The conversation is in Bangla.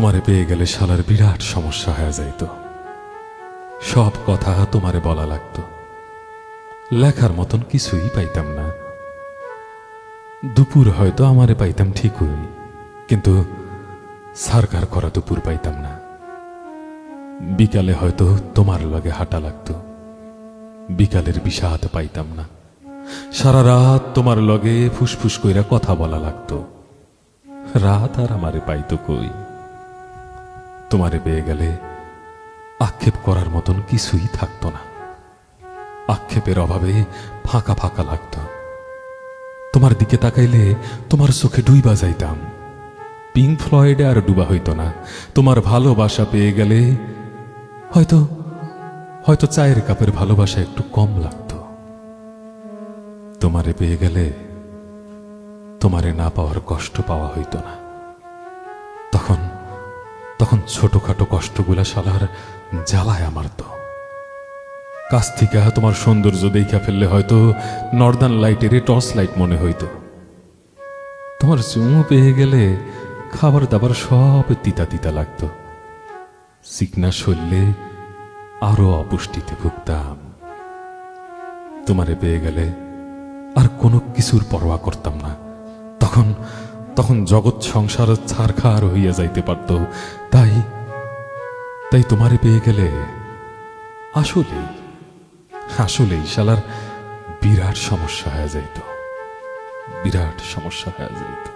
তোমারে পেয়ে গেলে শালার বিরাট সমস্যা হয়ে যাইত। সব কথা তোমারে বলা লাগতো, লেখার মতন কিছুই পাইতাম না। দুপুর হয়তো আমারে পাইতাম ঠিকই, কিন্তু সারকার করা দুপুর পাইতাম না। বিকালে হয়তো তোমার লগে হাঁটা লাগতো, বিকালের বিষাদ পাইতাম না। সারা রাত তোমার লগে ফুসফুস কইরা কথা বলা লাগতো, রাত আর আমারে পাইতো কই। তোমারে পেয়ে গেলে আক্ষেপ করার মতন কিছুই থাকতো না। আক্ষেপের অভাবে ফাঁকা ফাঁকা লাগতো। তোমার দিকে তাকাইলে তোমার চোখে ডুইবা যাইতাম। পিঙ্ক ফ্লয়েডে আর ডুবা হইতো না। তোমার ভালোবাসা পেয়ে গেলে হয়তো হয়তো চায়ের কাপের ভালোবাসা একটু কম লাগতো। তোমারে পেয়ে গেলে তোমারে না পাওয়ার কষ্ট পাওয়া হইতো না। তখন তখন ছোটখাটো কষ্টগুলা শালার জ্বালায় আমার তো। কাছ থেকে তোমার সৌন্দর্য দেখা ফেললে হয়তো নর্দার্ন লাইটের টর্চ লাইট মনে হইতো। তোমার চুমু পেয়ে গেলে খাবার দাবার সব তিতা তিতা লাগতো। চিকনা শরীরে আরো অপুষ্টিতে ভুগতাম। তোমারে পেয়ে গেলে আর কোনো কিছুর পরোয়া করতাম না। তখন তখন জগৎ সংসার ছারখার হইয়া যাইতে পারত। তাই তাই তোমারে পেয়ে গেলে আসলেই আসলেই শালার বিরাট সমস্যা হয়ে যাইত, বিরাট সমস্যা হয়ে যাইত।